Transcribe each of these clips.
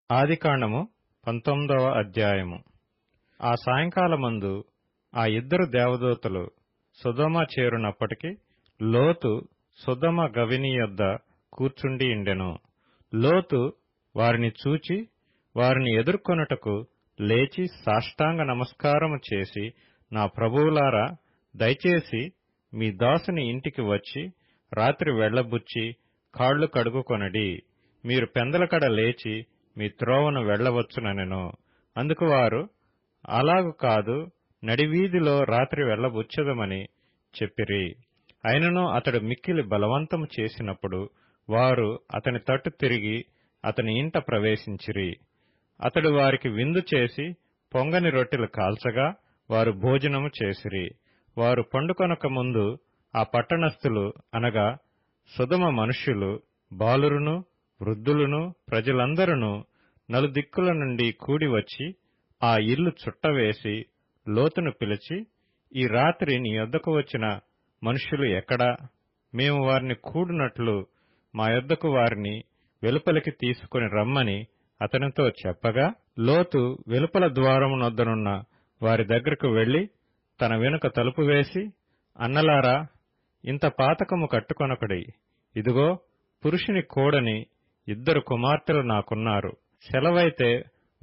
ఆదికాండము 19వ అధ్యాయము. ఆ సాయంకాలమందు ఆ ఇద్దరు దేవదూతలు సొదొమ చేరునప్పటికి లోతు సొదొమ గవిని యొద్ద కూర్చుండియుండెను. లోతు వారిని చూచి వారిని ఎదుర్కొనుటకు లేచి సాష్టాంగ నమస్కారము చేసి, నా ప్రభువులారా, దయచేసి మీ దాసుని ఇంటికి వచ్చి రాత్రి వెళ్లబుచ్చి కాళ్లు కడుగుకొనడి. మీరు పెందలకడ లేచి మీ త్రోవను వెళ్లవచ్చుననెను. అందుకు వారు, అలాగు కాదు, నడివీధిలో రాత్రి వెళ్లబుచ్చదమని చెప్పిరి. అయినను అతడు మిక్కిలి బలవంతము చేసినప్పుడు వారు అతని తట్టు తిరిగి అతని ఇంట ప్రవేశించిరి. అతడు వారికి విందు చేసి పొంగని రొట్టెలు కాల్చగా వారు భోజనము చేసిరి. వారు పండుకొనక ముందు ఆ పట్టణస్థులు, అనగా సొదొమ మనుష్యులు, బాలురును వృద్ధులును ప్రజలందరూ నలుదిక్కుల నుండి కూడివచ్చి ఆ ఇల్లు చుట్టవేసి లోతును పిలిచి, ఈ రాత్రి నీ యొద్దకు వచ్చిన మనుష్యులు ఎక్కడా? మేము వారిని కూడునట్లు మా యొద్దకు వారిని వెలుపలికి తీసుకుని రమ్మని అతనితో చెప్పగా, లోతు వెలుపల ద్వారమునొద్దనున్న వారి దగ్గరకు వెళ్లి తన వెనుక తలుపు వేసి, అన్నలారా, ఇంత పాతకము కట్టుకొనకుడి. ఇదిగో, పురుషుని కోడని ఇద్దరు కుమార్తెలు నాకున్నారు. సెలవైతే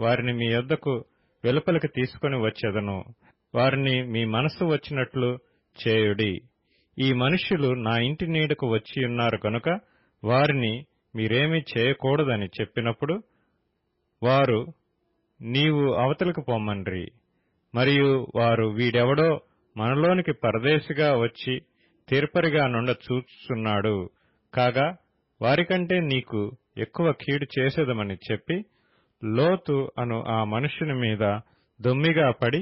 వారిని మీ యొద్దకు వెలుపలికి తీసుకుని వచ్చెదను. వారిని మీ మనస్సు వచ్చినట్లు చేయుడి. ఈ మనుష్యులు నా ఇంటి నీడకు వచ్చియున్నారు కనుక వారిని మీరేమీ చేయకూడదని చెప్పినప్పుడు వారు, నీవు అవతలకు పొమ్మన్రి. మరియు వారు, వీడెవడో మనలోనికి పరదేశిగా వచ్చి తీర్పరిగా నుండ చూచుచున్నాడు. కాగా వారికంటే నీకు ఎక్కువ కీడు చేసేదమని చెప్పి లోతు అను ఆ మనుష్యుని మీద దొమ్మిగా పడి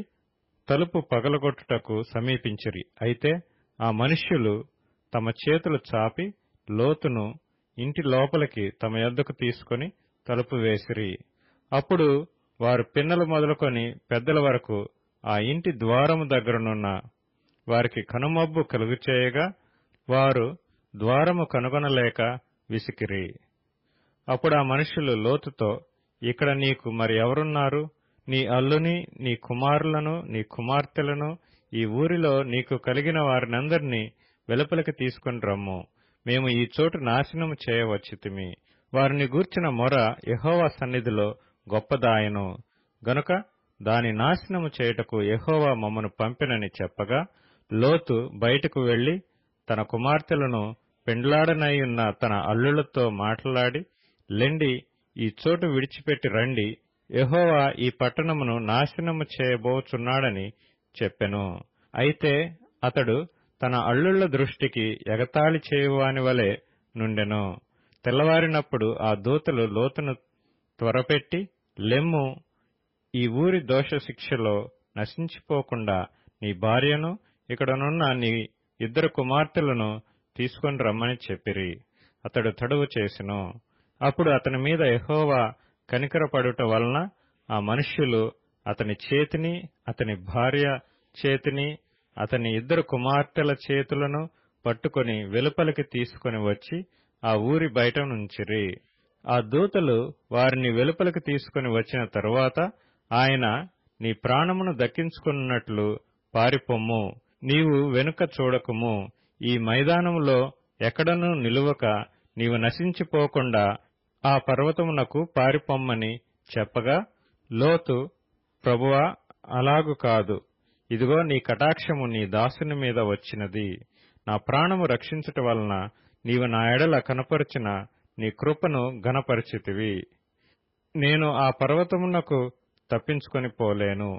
తలుపు పగలగొట్టుటకు సమీపించిరి. అయితే ఆ మనుష్యులు తమ చేతులు చాపి లోతును ఇంటి లోపలికి తమ యొద్దకు తీసుకుని తలుపు వేసిరి. అప్పుడు వారు పిన్నలు మొదలుకొని పెద్దల వరకు ఆ ఇంటి ద్వారము దగ్గరనున్న వారికి కనుమబ్బు కలుగుచేయగా వారు ద్వారము కనుగొనలేక విసికిరి. అప్పుడు ఆ మనుష్యులు లోతుతో, ఇక్కడ నీకు మరి ఎవరున్నారు? నీ అల్లుని, నీ కుమారులను, నీ కుమార్తెలను, ఈ ఊరిలో నీకు కలిగిన వారినందరినీ వెలుపలికి తీసుకుని రమ్ము. మేము ఈ చోటు నాశనము చేయవచ్చితిమి. వారిని గూర్చిన మొర యెహోవా సన్నిధిలో గొప్పదాయను గనుక దాని నాశనము చేయుటకు యెహోవా మమ్మను పంపెనని చెప్పగా, లోతు బయటకు వెళ్లి తన కుమార్తెలను పెండ్లాడనైయున్న తన అల్లులతో మాట్లాడి, లెండి, ఈ చోటు విడిచిపెట్టి రండి, యెహోవా ఈ పట్టణమును నాశనము చేయబోచున్నాడని చెప్పెను. అయితే అతడు తన అల్లుళ్ల దృష్టికి ఎగతాళి చేయువాని వలె నుండెను. తెల్లవారినప్పుడు ఆ దూతలు లోతును త్వరపెట్టి, లెమ్ము, ఈ ఊరి దోషశిక్షలో నశించిపోకుండా నీ భార్యను, ఇక్కడనున్న నీ ఇద్దరు కుమార్తెలను తీసుకొని రమ్మని చెప్పిరి. అతడు తడువు చేసెను. అప్పుడు అతని మీద యెహోవా కనికరపడుట వలన ఆ మనుష్యులు అతని చేతిని, అతని భార్య చేతిని, అతని ఇద్దరు కుమార్తెల చేతులను పట్టుకొని వెలుపలికి తీసుకుని వచ్చి ఆ ఊరి బయట నుంచిరి. ఆ దూతలు వారిని వెలుపలికి తీసుకుని వచ్చిన తరువాత ఆయన, నీ ప్రాణమును దక్కించుకున్నట్లు పారిపొమ్ము, నీవు వెనుక చూడకుము, ఈ మైదానములో ఎక్కడనూ నిలువక నీవు నశించిపోకుండా ఆ పర్వతమునకు పారిపొమ్మని చెప్పగా, లోతు, ప్రభువా, అలాగు కాదు, ఇదిగో నీ కటాక్షము నీ దాసుని మీద వచ్చినది. నా ప్రాణము రక్షించుట వలన నీవు నా ఎడల కనపరిచిన నీ కృపను ఘనపరిచితివి. నేను ఆ పర్వతమునకు తప్పించుకొని పోలేను.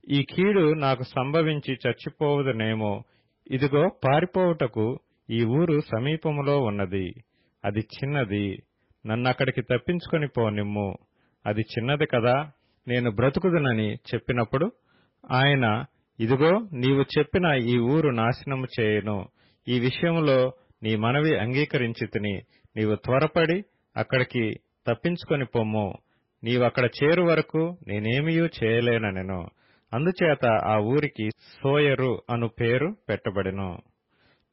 ఈ కీడు నాకు సంభవించి చచ్చిపోవుదనేమో. ఇదిగో, పారిపోవుటకు ఈ ఊరు సమీపములో ఉన్నది. అది చిన్నది. నన్నక్కడికి తప్పించుకొని పోనిమ్ము. అది చిన్నది కదా, నేను బ్రతుకుదునని చెప్పినప్పుడు ఆయన, ఇదిగో, నీవు చెప్పిన ఈ ఊరు నాశనము చేయను. ఈ విషయంలో నీ మనవి అంగీకరించితిని. నీవు త్వరపడి అక్కడికి తప్పించుకొని పొమ్ము. నీవక్కడ చేరు వరకు నేనేమియూ చేయలేననెను. అందుచేత ఆ ఊరికి సోయరు అను పేరు పెట్టబడెను.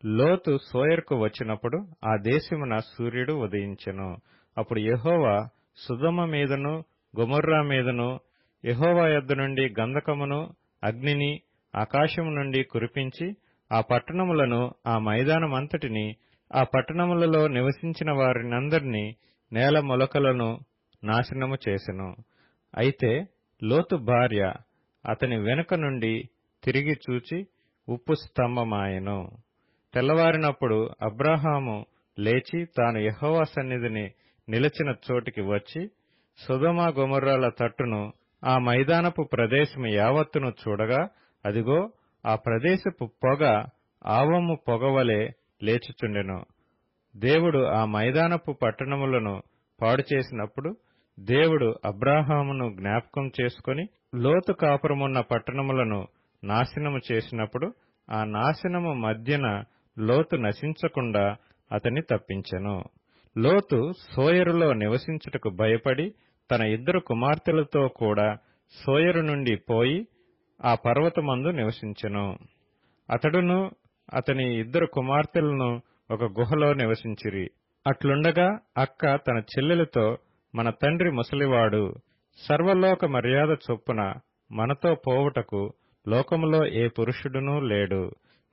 లోతు సోయరుకు వచ్చినప్పుడు ఆ దేశమున సూర్యుడు ఉదయించెను. అప్పుడు యెహోవా సొదొమ మీదను గొమొర్రా మీదను యెహోవా యొద్ద నుండి గంధకమును అగ్నిని ఆకాశము నుండి కురిపించి ఆ పట్టణములను ఆ మైదానమంతటిని ఆ పట్టణములలో నివసించిన వారినందరినీ నేల మొలకలను నాశనము చేసెను. అయితే లోతు భార్య అతని వెనుక నుండి తిరిగి చూచి ఉప్పు స్తంభమాయెను. తెల్లవారినప్పుడు అబ్రాహాము లేచి తాను యెహోవా సన్నిధిని నిలిచిన చోటికి వచ్చి సొదొమ గొమొర్రాల తట్టును ఆ మైదానపు ప్రదేశము యావత్తును చూడగా అదిగో ఆ ప్రదేశపు పొగ ఆవము పొగవలె లేచుచుండెను. దేవుడు ఆ మైదానపు పట్టణములను పాడుచేసినప్పుడు దేవుడు అబ్రాహామును జ్ఞాపకం చేసుకుని లోతు కాపురమున్న పట్టణములను నాశనము చేసినప్పుడు ఆ నాశనము మధ్యన లోతు నశించకుండా అతన్ని తప్పించెను. లోతు సోయరులో నివసించుటకు భయపడి తన 2 కుమార్తెలతో కూడా సోయరు నుండి పోయి ఆ పర్వతమందు నివసించెను. అతడును అతని 2 కుమార్తెలను ఒక గుహలో నివసించిరి. అట్లుండగా అక్క తన చెల్లెలతో, మన తండ్రి ముసలివాడు, సర్వలోక మర్యాద చొప్పున మనతో పోవుటకు లోకములో ఏ పురుషుడునూ లేడు.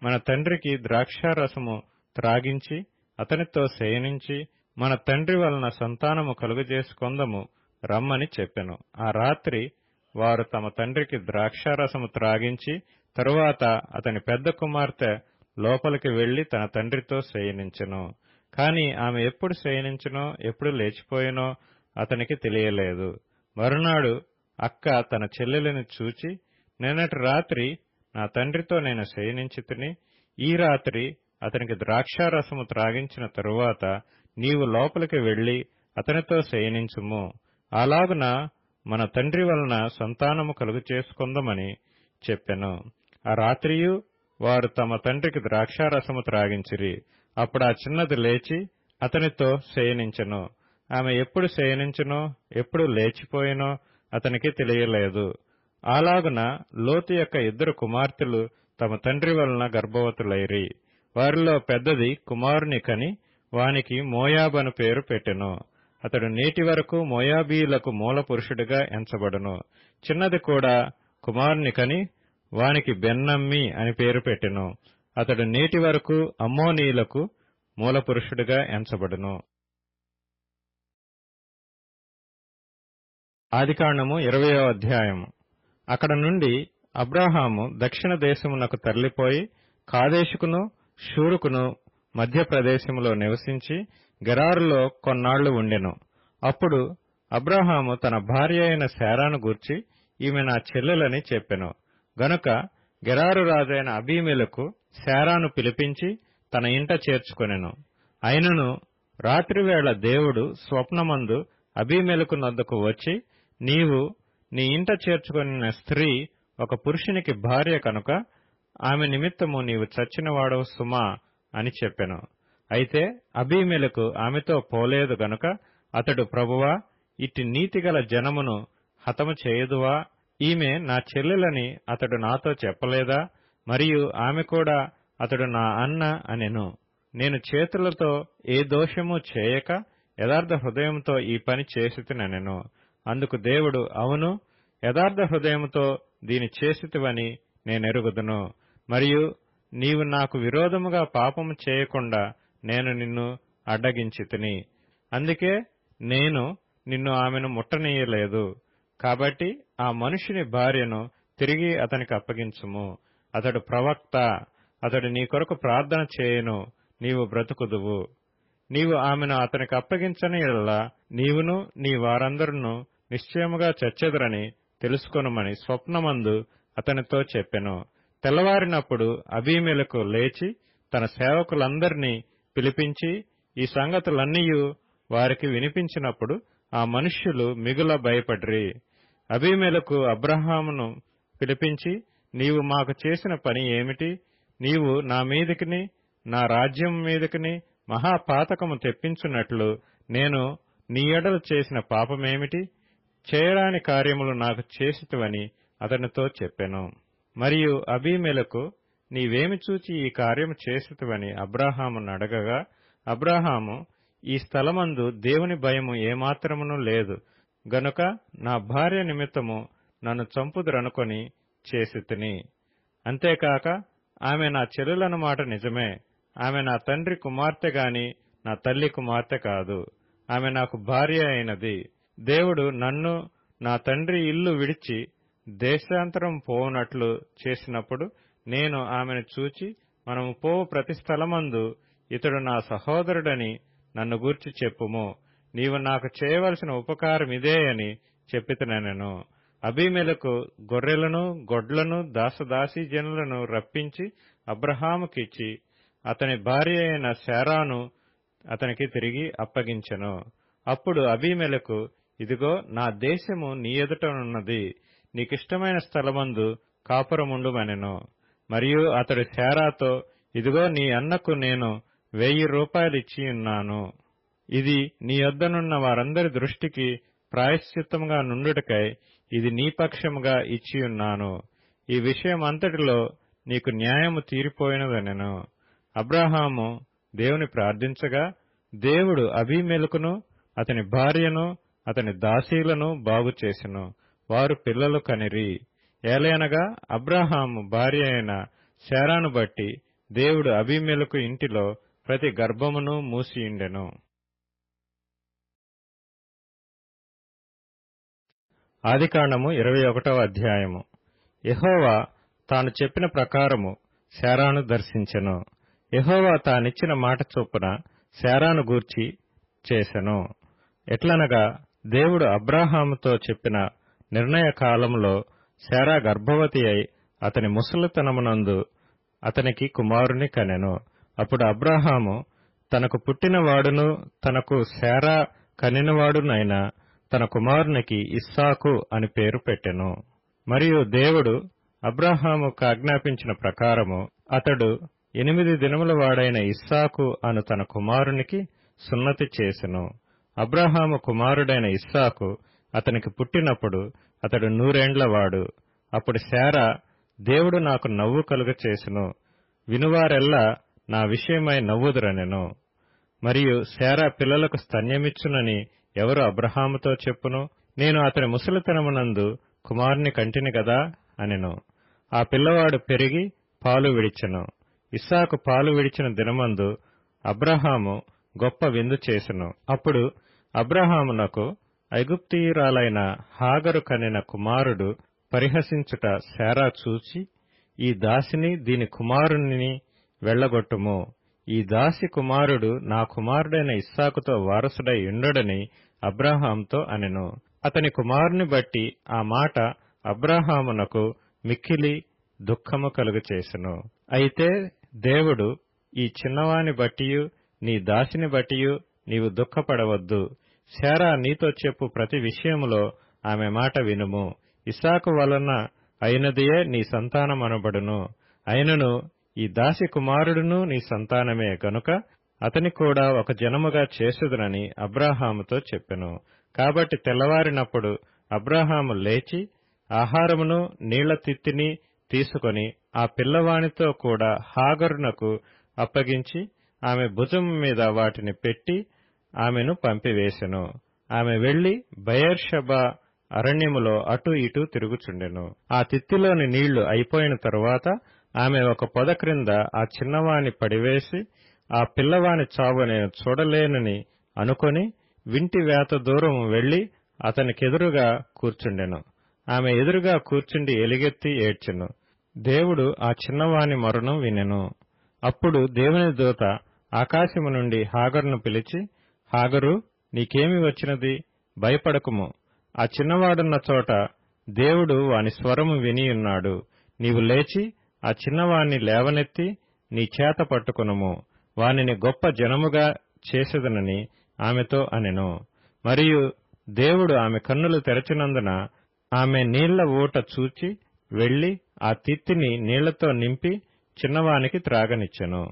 మన తండ్రికి ద్రాక్షారసము త్రాగించి అతనితో శయనించి మన తండ్రి వలన సంతానము కలుగజేసుకొందము రమ్మని చెప్పెను. ఆ రాత్రి వారు తమ తండ్రికి ద్రాక్షారసము త్రాగించి తరువాత అతని పెద్ద కుమార్తె లోపలికి వెళ్లి తన తండ్రితో శయనించెను. కాని ఆమె ఎప్పుడు శయనించెనో ఎప్పుడు లేచిపోయినో అతనికి తెలియలేదు. మరునాడు అక్క తన చెల్లెలిని చూచి, నిన్నటి రాత్రి నా తండ్రితో నేను శయనించితిని, ఈ రాత్రి అతనికి ద్రాక్షారసము త్రాగించిన తరువాత నీవు లోపలికి వెళ్లి అతనితో శయనించుము, అలాగున మన తండ్రి వలన సంతానము కలుగు చేసుకొందమని చెప్పెను. ఆ రాత్రియు వారు తమ తండ్రికి ద్రాక్షారసము త్రాగించిరి. అప్పుడు ఆ చిన్నది లేచి అతనితో శయనించెను. ఆమె ఎప్పుడు శయనించెనో ఎప్పుడు లేచిపోయినో అతనికి తెలియలేదు. అలాగున లోతు యొక్క 2 కుమార్తెలు తమ తండ్రి వలన గర్భవతులైరి. వారిలో పెద్దది కుమారుని కని వానికి మోయాబు అను పేరు పెట్టెను. అతడు నేటి వరకు మోయాబీయులకు మూల పురుషుడిగా ఎంచబడును. చిన్నది కూడా కుమారుని కని వానికి బెన్నమ్మి అని పేరు పెట్టెను. అతడు నేటి వరకు అమ్మోనీయులకు మూల పురుషుడిగా ఎంచబడును. ఆదికాండము 20వ అధ్యాయము. అక్కడ నుండి అబ్రాహాము దక్షిణ దేశమునకు తరలిపోయి కాదేషుకును షూరుకును మధ్య ప్రదేశములో నివసించి గెరారులో కొన్నాళ్లు ఉండెను. అప్పుడు అబ్రాహాము తన భార్య అయిన శారాను గూర్చి, ఈమె నా చెల్లెలని చెప్పెను. గనుక గెరారు రాజైన అబీమెలెకు శారాను పిలిపించి తన ఇంట చేర్చుకొనెను. అయినను రాత్రివేళ దేవుడు స్వప్నమందు అబీమెలెకు నొద్దకు వచ్చి, నీవు నీ ఇంట చేర్చుకొనిన స్త్రీ ఒక పురుషునికి భార్య కనుక ఆమె నిమిత్తము నీవు చచ్చినవాడవు సుమా అని చెప్పెను. అయితే అబీమెలెకు ఆమెతో పోలేదు గనుక అతడు, ప్రభువా, ఇట్టి నీతిగల జనమును హతము చేయుదువా? ఈమె నా చెల్లెలని అతడు నాతో చెప్పలేదా? మరియు ఆమె కూడా అతడు నా అన్న అనెను. నేను చేతులతో ఏ దోషము చేయక యథార్థ హృదయంతో ఈ పని చేసితినెను. అందుకు దేవుడు, అవును, యథార్థ హృదయముతో దీని చేసితివని నేనెరుగుదును. మరియు నీవు నాకు విరోధముగా పాపము చేయకుండా నేను నిన్ను అడ్డగించితిని. అందుకే నేను నిన్ను ఆమెను ముట్టనీయలేదు. కాబట్టి ఆ మనుషుని భార్యను తిరిగి అతనికి అప్పగించుము. అతడు ప్రవక్త, అతడు నీ కొరకు ప్రార్థన చేయును, నీవు బ్రతుకుదువు. నీవు ఆమెను అతనికి అప్పగించని యెడల నీవును నీ వారందరును నిశ్చయముగా చచ్చెదరని తెలుసుకొనుమని స్వప్నమందు అతనితో చెప్పెను. తెల్లవారినప్పుడు అబీమెలెకు లేచి తన సేవకులందరినీ పిలిపించి ఈ సంగతులన్నీయు వారికి వినిపించినప్పుడు ఆ మనుష్యులు మిగుల భయపడిరి. అబీమెలెకు అబ్రాహామును పిలిపించి, నీవు మాకు చేసిన పని ఏమిటి? నీవు నా మీదికిని నా రాజ్యం మీదికిని మహాపాతకము తెప్పించున్నట్లు నేను నీ ఎడల చేసిన పాపమేమిటి? చేయరాని కార్యములు నాకు చేసితివని అతనితో చెప్పెను. మరియు అబీమెలెకు, నీవేమి చూచి ఈ కార్యము చేసితివని అబ్రాహామును అడగగా, అబ్రాహాము, ఈ స్థలమందు దేవుని భయము ఏమాత్రమును లేదు. గనుక నా భార్య నిమిత్తము నన్ను చంపుదురనుకొని చేసితిని. అంతేకాక ఆమె నా చెల్లెలను మాట నిజమే. ఆమె నా తండ్రి కుమార్తె గాని నా తల్లి కుమార్తె కాదు. ఆమె నాకు భార్య అయినది. దేవుడు నన్ను నా తండ్రి ఇల్లు విడిచి దేశాంతరం పోవునట్లు చేసినప్పుడు నేను ఆమెను చూచి, మనము పోవు ప్రతి స్థలమందు ఇతడు నా సహోదరుడని నన్ను గూర్చి చెప్పుము. నీవు నాకు చేయవలసిన ఉపకారమిదే అని చెప్పితినెను. అబీమెలెకు గొర్రెలను గొడ్లను దాసదాసీజనులను రప్పించి అబ్రహాముకిచ్చి అతని భార్య అయిన శారాను అతనికి తిరిగి అప్పగించెను. అప్పుడు అబీమెలెకు, ఇదిగో నా దేశము నీ ఎదుటనున్నది, నీకిష్టమైన స్థలమందు కాపురముండుమనెను. మరియు అతడు శారాతో, ఇదిగో నీ అన్నకు నేను 1000 రూపాయలు ఇచ్చియున్నాను. ఇది నీ యొద్దనున్న వారందరి దృష్టికి ప్రాయశ్చిత్తముగా నుండుటకై ఇది నీ పక్షముగా ఇచ్చియున్నాను. ఈ విషయమంతటిలో నీకు న్యాయము తీరిపోయినదనెను. అబ్రహాము దేవుని ప్రార్థించగా దేవుడు అబీమెలెకును అతని భార్యను అతని దాసీలను బాగుచేసెను. వారు పిల్లలు కనిరి. ఏలయనగా అబ్రహాము భార్య అయిన శారాను బట్టి దేవుడు అబీమెలెకు ఇంటిలో ప్రతి గర్భమును మూసియుండెను. ఆదికాండము 21వ అధ్యాయము. యెహోవా తాను చెప్పిన ప్రకారము శారాను దర్శించెను. యెహోవా తానిచ్చిన మాట చొప్పున శారాను గూర్చి చేసెను. ఎట్లనగా దేవుడు అబ్రహాముతో చెప్పిన నిర్ణయ కాలములో శారా గర్భవతి అయి అతని ముసలితనమునందు అతనికి కుమారుని కనెను. అప్పుడు అబ్రహాము తనకు పుట్టినవాడును తనకు శారా కనినవాడునైన తన కుమారునికి ఇస్సాకు అని పేరు పెట్టెను. మరియు దేవుడు అబ్రహాముకు ఆజ్ఞాపించిన ప్రకారము అతడు 8 దినముల వాడైన ఇస్సాకు అను తన కుమారునికి సున్నతి చేసెను. అబ్రహాము కుమారుడైన ఇస్సాకు అతనికి పుట్టినప్పుడు అతడు 100 ఏండ్లవాడు. అప్పుడు శారా, దేవుడు నాకు నవ్వు కలుగచేసెను, వినువారెల్లా నా విషయమై నవ్వుదురనెను. మరియు శారా పిల్లలకు స్తన్యమిచ్చునని ఎవరు అబ్రహాముతో చెప్పును? నేను అతని ముసలితనమునందు కుమారుని కంటిని గదా అనెను. ఆ పిల్లవాడు పెరిగి పాలు విడిచెను. ఇస్సాకు పాలు విడిచిన దినమందు అబ్రహాము గొప్ప విందు చేసెను. అప్పుడు అబ్రహామునకు ఐగుప్తీయురాలైన హాగరు కనిన కుమారుడు పరిహసించుట శారా చూచి, ఈ దాసిని దీని కుమారుని వెళ్లగొట్టుము. ఈ దాసి కుమారుడు నా కుమారుడైన ఇస్సాకుతో వారసుడై ఉండడని అబ్రహాముతో అనెను. అతని కుమారుని బట్టి ఆ మాట అబ్రహామునకు మిక్కిలి దుఃఖము కలుగచేసెను. అయితే దేవుడు, ఈ చిన్నవాని బట్టియు నీ దాసిని బట్టియు నీవు దుఃఖపడవద్దు. శారా నీతో చెప్పు ప్రతి విషయములో ఆమె మాట వినుము. ఇస్సాకు వలన అయినదియే నీ సంతానమనబడును. అయినను ఈ దాసి కుమారుడును నీ సంతానమే గనుక అతని కూడా ఒక జనముగా చేసేదనని అబ్రహాముతో చెప్పెను. కాబట్టి తెల్లవారినప్పుడు అబ్రహాము లేచి ఆహారమును నీళ్ల తిత్తిని తీసుకొని ఆ పిల్లవానితో కూడా హాగరునకు అప్పగించి ఆమె భుజం మీద వాటిని పెట్టి ఆమెను పంపివేసెను. ఆమె వెళ్లి బెయేర్షెబా అరణ్యములో అటూ ఇటూ తిరుగుచుండెను. ఆ తిత్తిలోని నీళ్లు అయిపోయిన తరువాత ఆమె ఒక పొద క్రింద ఆ చిన్నవాని పడివేసి, ఆ పిల్లవాని చావు నేను చూడలేనని అనుకొని వింటి వేత దూరం వెళ్లి అతనికెదురుగా కూర్చుండెను. ఆమె ఎదురుగా కూర్చుండి ఎలుగెత్తి ఏడ్చెను. దేవుడు ఆ చిన్నవాని మొరను వినెను. అప్పుడు దేవుని దూత ఆకాశము నుండి హాగరును పిలిచి, హాగరు, నీకేమి వచ్చినది? భయపడకుము. ఆ చిన్నవాడున్న చోట దేవుడు వాని స్వరము వినియున్నాడు. నీవు లేచి ఆ చిన్నవాణ్ణి లేవనెత్తి నీ చేత పట్టుకొనుము. వానిని గొప్ప జనముగా చేసెదనని ఆమెతో అనెను. మరియు దేవుడు ఆమె కన్నులు తెరచినందున ఆమె నీళ్ల ఊట చూచి వెళ్లి ఆ తిత్తిని నీళ్లతో నింపి చిన్నవానికి త్రాగనిచ్చెను.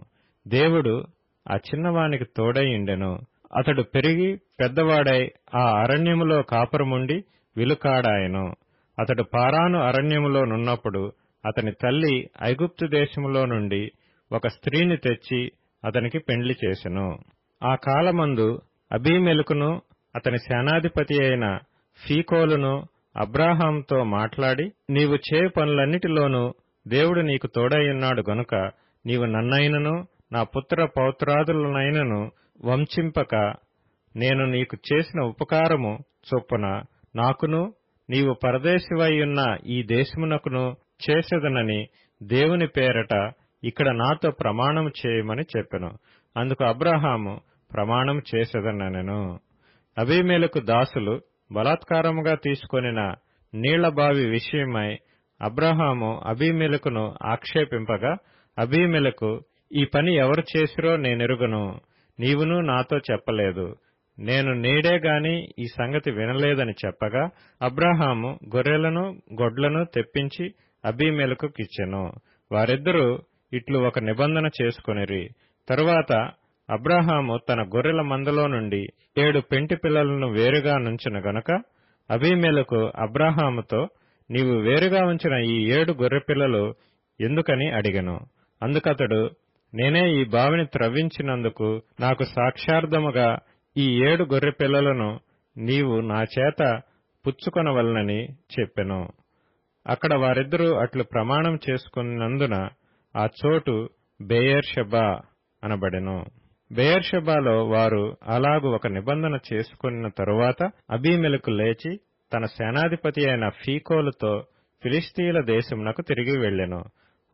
దేవుడు ఆ చిన్నవానికి తోడైయుండెను. అతడు పెరిగి పెద్దవాడై ఆ అరణ్యములో కాపురముండి విలుకాడాయెను. అతడు పారాను అరణ్యములో నున్నప్పుడు అతని తల్లి ఐగుప్తు దేశములో నుండి ఒక స్త్రీని తెచ్చి అతనికి పెండ్లి చేసెను. ఆ కాలమందు అబీమెలెకును అతని సేనాధిపతి అయిన ఫీకోలును అబ్రాహాముతో మాట్లాడి, నీవు చేయు పనులన్నిటిలోనూ దేవుడు నీకు తోడైయున్నాడు గనుక నీవు నన్నైనను నా పుత్ర పౌత్రాదులనైనను వంచింపక, నేను నీకు చేసిన ఉపకారము చొప్పున నాకును నీవు పరదేశివైయున్న ఈ దేశమునకును చేసెదనని దేవుని పేరట ఇక్కడ నాతో ప్రమాణము చేయమని చెప్పెను. అందుకు అబ్రాహాము ప్రమాణం చేసెదనెను. అబీమెలెకు దాసులు బలాత్కారముగా తీసుకొనిన నీళ్లబావి విషయమై అబ్రాహాము అబీమెలెకును ఆక్షేపింపగా, అబీమెలెకు, ఈ పని ఎవరు చేసిరో నేనెరుగను, నీవును నాతో చెప్పలేదు, నేను నేడే గాని ఈ సంగతి వినలేదని చెప్పగా, అబ్రాహాము గొర్రెలను గొడ్లను తెప్పించి అబీమెలెకుకిచ్చెను. వారిద్దరూ ఇట్లు ఒక నిబంధన చేసుకొనిరి. తరువాత అబ్రాహాము తన గొర్రెల మందలో నుండి 7 పెంటి పిల్లలను వేరుగా నుంచెను గనుక అబీమెలెకు అబ్రాహాముతో, నీవు వేరుగా ఉంచిన ఈ 7 గొర్రెపిల్లలు ఎందుకని అడిగెను. అందుకతడు, నేనే ఈ బావిని త్రవ్వించినందుకు నాకు సాక్షార్థముగా ఈ 7 గొర్రెపిల్లలను నీవు నా చేత పుచ్చుకొనవలనని చెప్పెను. అక్కడ వారిద్దరూ అట్లు ప్రమాణం చేసుకున్నందున ఆ చోటు బెయేర్షెబా అనబడెను. బెయేర్షెబాలో వారు అలాగు ఒక నిబంధన చేసుకున్న తరువాత అబీమెలెకు లేచి తన సేనాధిపతి అయిన ఫీకోలుతో ఫిలిష్తీయుల దేశమునకు తిరిగి వెళ్ళెను.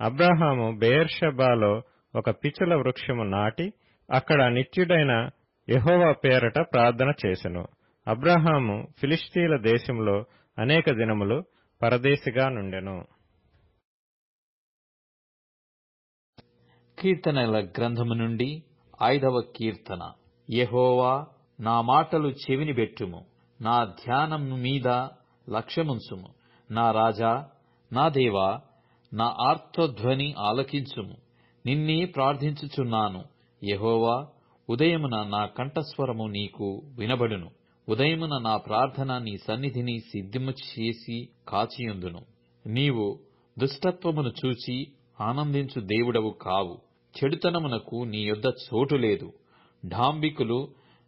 అబ్రాహాము బెయేర్షెబాలో ఒక పిచుల వృక్షము నాటి అక్కడ నిత్యుడైన యెహోవా పేరట ప్రార్థన చేసెను. అబ్రాహాము ఫిలిష్తీయుల దేశంలో అనేక దినములు పరదేశిగా నుండెను. కీర్తనల గ్రంథము నుండి 5వ కీర్తన. యెహోవా, నా మాటలు చెవిని బెట్టుము, నా ధ్యానం మీద లక్ష్యముంచుము. నా రాజా, నా దేవా, నా ఆర్తధ్వని ఆలకించుము. నిన్నే ప్రార్థించుచున్నాను. యెహోవా, ఉదయమున నా కంఠస్వరము నీకు వినబడును. ఉదయమున నా ప్రార్థన నీ సన్నిధిని సిద్ధము చేసి కాచియుందును. నీవు దుష్టత్వమును చూచి ఆనందించు దేవుడవు కావు. చెడుతనమునకు నీ యొద్ద చోటు లేదు. డాంబికులు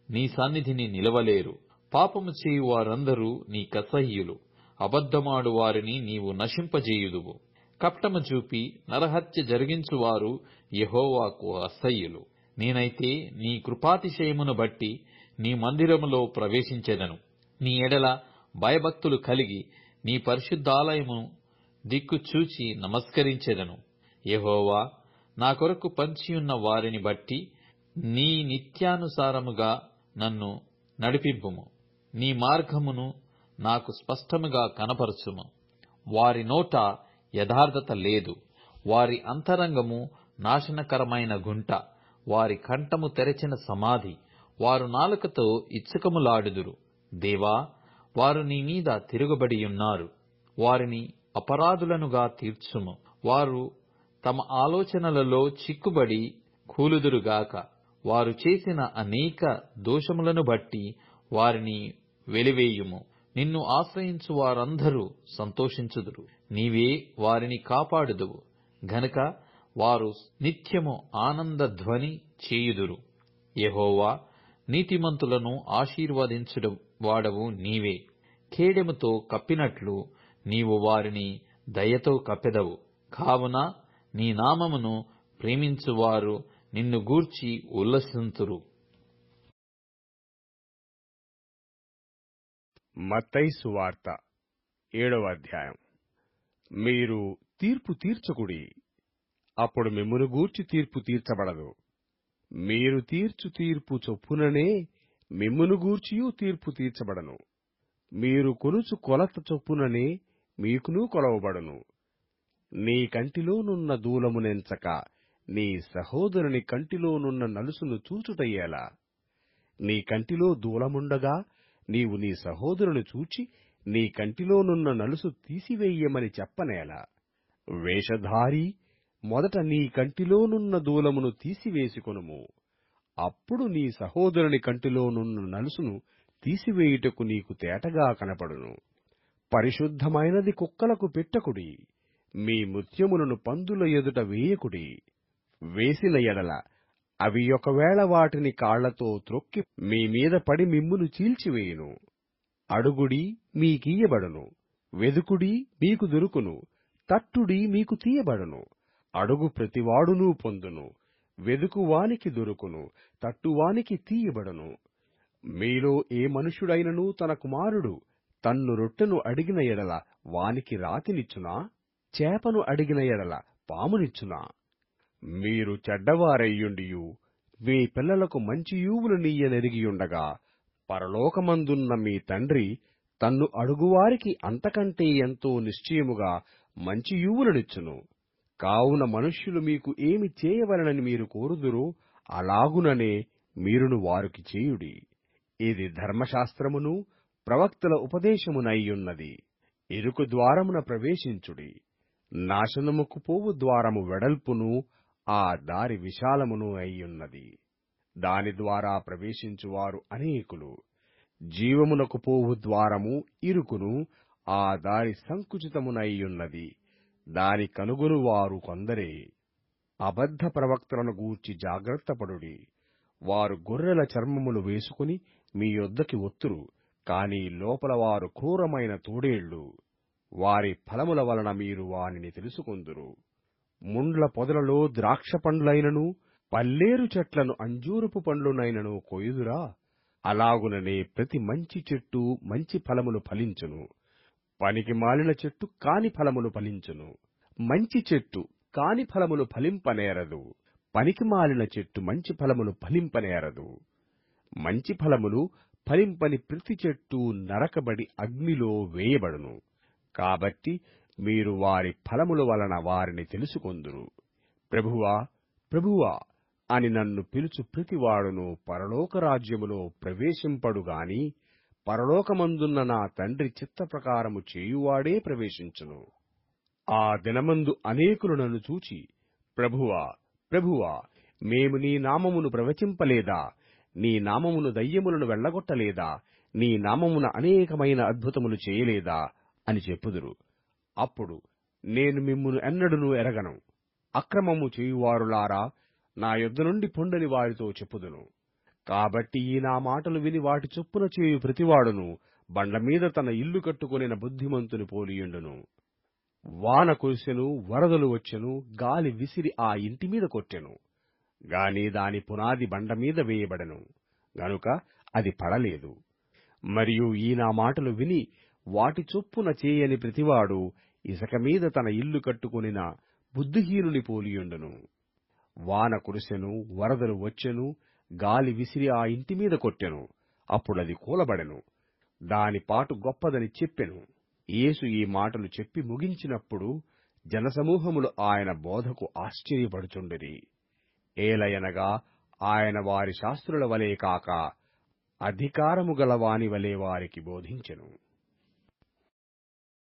నీ సన్నిధిని నిలవలేరు. పాపము చేయు వారందరూ నీ కసహ్యులు. అబద్ధమాడు వారిని నీవు నశింపజేయుదువు. కపటము చూపి నరహత్య జరిగించువారు యెహోవాకు అసహ్యులు. నేనైతే నీ కృపాతిశయమును బట్టి నీ మందిరములో ప్రవేశించెదను. నీ ఎడల భయభక్తులు కలిగి నీ పరిశుద్ధాలయము దిక్కు చూచి నమస్కరించెదను. యెహోవా, నా కొరకు పంచియున్న వారిని బట్టి నీ నిత్యానుసారముగా నన్ను నడిపింపుము. నీ మార్గమును నాకు స్పష్టముగా కనపరచుము. వారి నోట యథార్థత లేదు. వారి అంతరంగము నాశనకరమైన గుంట. వారి కంఠము తెరచిన సమాధి. వారు నాలుకతో ఇచ్చకములాడుదురు. దేవా, వారు నీ మీద తిరుగుబడియున్నారు. వారిని అపరాధులనుగా తీర్చుము. వారు తమ ఆలోచనలలో చిక్కుబడి కూలుదురుగాక. వారు చేసిన అనేక దోషములను బట్టి వారిని వెలివేయుము. నిన్ను ఆశ్రయించు వారందరూ సంతోషించుదురు. నీవే వారిని కాపాడుదువు గనుక వారు నిత్యము ఆనంద ధ్వని చేయుదురు. యెహోవా, నీతిమంతులను ఆశీర్వదించుడు వాడవు నీవే. ఖేడెముతో కప్పినట్లు నీవు వారిని దయతో కప్పెదవు. కావున నీ నామమును ప్రేమించువారు నిన్ను గూర్చి ఉల్లసింతురు. మత్తయి సువార్త 7వ అధ్యాయం. మీరు తీర్పు తీర్చకుడి, అప్పుడు మిమ్మును గూర్చి తీర్పు తీర్చబడదు. మీరు తీర్చు తీర్పు చొప్పుననే మిమ్మును గూర్చియూ తీర్పు తీర్చబడను. మీరు కొలుచు కొలత చొప్పుననే మీకునూ కొలవబడును. నీ కంటిలోనున్న దూలమునెంచక నీ సహోదరుని కంటిలోనున్న నలుసును చూచుటయ్యేలా? నీ కంటిలో దూలముండగా నీవు నీ సహోదరుని చూచి నీ కంటిలోనున్న నలుసు తీసివేయమని చెప్పనేలా? వేషధారీ, మొదట నీ కంటిలోనున్న దూలమును తీసివేసుకొనుము. అప్పుడు నీ సహోదరుని కంటిలోనున్న నలుసును తీసివేయుటకు నీకు తేటగా కనపడును. పరిశుద్ధమైనది కుక్కలకు పెట్టకుడి. మీ ముత్యములను పందుల ఎదుట వేయకుడి. వేసిన ఎడల అవి ఒకవేళ వాటిని కాళ్లతో త్రొక్కి మీ మీద పడి మిమ్మును చీల్చివేయును. అడుగుడి మీకియ్యబడును, వెదుకుడి మీకు దొరుకును, తట్టుడి మీకు తీయబడును. అడుగు ప్రతివాడునూ పొందును, వెదుకువానికి దొరుకును, తట్టువానికి తీయబడును. మీలో ఏ మనుష్యుడైనను తన కుమారుడు తన్ను రొట్టెను అడిగిన ఎడల వానికి రాతినిచ్చునా? చేపను అడిగిన ఎడల పామునిచ్చునా? మీరు చెడ్డవారయ్యుండియు మీ పిల్లలకు మంచి ఈవులు నీయనెరిగియుండగా పరలోకమందున్న మీ తండ్రి తన్ను అడుగువారికి అంతకంటే ఎంతో నిశ్చయముగా మంచి ఈవులనిచ్చును. కావున మనుష్యులు మీకు ఏమి చేయవలనని మీరు కోరుదురో అలాగుననే మీరును వారికి చేయుడి. ఇది ధర్మశాస్త్రమును ప్రవక్తల ఉపదేశమునైయున్నది. ఇరుకు ద్వారమున ప్రవేశించుడి. నాశనముకు పోవు ద్వారము వెడల్పును ఆ దారి విశాలమును అయ్యున్నది. దాని ద్వారా ప్రవేశించువారు అనేకులు. జీవమునకు పోవు ద్వారము ఇరుకును, ఆ దారి సంకుచితమునయ్యున్నది. దాని కనుగొనువారు కొందరే. అబద్ధ ప్రవక్తలను గూర్చి జాగ్రత్తపడుడి. వారు గొర్రెల చర్మములు వేసుకుని మీ యొద్దకి వత్తురు, కాని లోపల వారు క్రూరమైన తోడేళ్లు. వారి ఫలముల వలన మీరు వానిని తెలుసుకొందురు. ముండ్ల పొదలలో ద్రాక్ష పండ్లైనను, పల్లేరు చెట్లను అంజూరపు పండ్లునైనను కొయుదురా? అలాగుననే ప్రతి మంచి చెట్టు మంచి ఫలములు ఫలించును, పనికి మాలిన చెట్టు కాని ఫలములు ఫలించును. మంచి చెట్టు కాని ఫలములు ఫలింపనేరదు, పనికి మాలిన చెట్టు మంచి ఫలములు ఫలింపనేరదు. మంచి ఫలములు ఫలింపని ప్రతి చెట్టు నరకబడి అగ్నిలో వేయబడును. కాబట్టి మీరు వారి ఫలముల వలన వారిని తెలుసుకొందురు. ప్రభువా, ప్రభువా అని నన్ను పిలుచు ప్రతివాడును పరలోక రాజ్యములో ప్రవేశింపడుగాని పరలోకమందున్న నా తండ్రి చిత్త ప్రకారము చేయువాడే ప్రవేశించును. ఆ దినమందు అనేకులు నన్ను చూచి, ప్రభువా, ప్రభువా, మేము నీ నామమును ప్రవచింపలేదా? నీ నామమును దయ్యములను వెళ్ళగొట్టలేదా? నీ నామమున అనేకమైన అద్భుతములు చేయలేదా అని చెప్పుదురు. అప్పుడు నేను మిమ్మును ఎన్నడూనూ ఎరగను, అక్రమము చేయువారులారా, నా యొద్ద నుండి పొండని వారితో చెప్పుదును. కాబట్టి ఈ నా మాటలు విని వాటి చొప్పున చేయు ప్రతివాడును బండమీద తన ఇల్లు కట్టుకొనిన బుద్ధిమంతుని పోలియుండును. వాన కురిసెను, వరదలు వచ్చెను, గాలి విసిరి ఆ ఇంటి మీద కొట్టెను. గాని దాని పునాది బండమీద వేయబడెను, గనుక అది పడలేదు. మరియు ఈ నా మాటలు విని వాటి చొప్పున చేయని ప్రతివాడు ఇసక మీద తన ఇల్లు కట్టుకొనిన బుద్ధిహీనుని పోలియుండును. వాన కురిసెను, వరదలు వచ్చెను, గాలి విసిరి ఆ ఇంటి మీద కొట్టెను, అప్పుడది కూలబడెను. దాని పాటు గొప్పదని చెప్పెను. యేసు ఈ మాటలు చెప్పి ముగించినప్పుడు జనసమూహములు ఆయన బోధకు ఆశ్చర్యపడుచుండిరి. ఏలయనగా ఆయన వారి శాస్త్రుల వలె కాక అధికారము గల వాని వలె వారికి బోధించెను.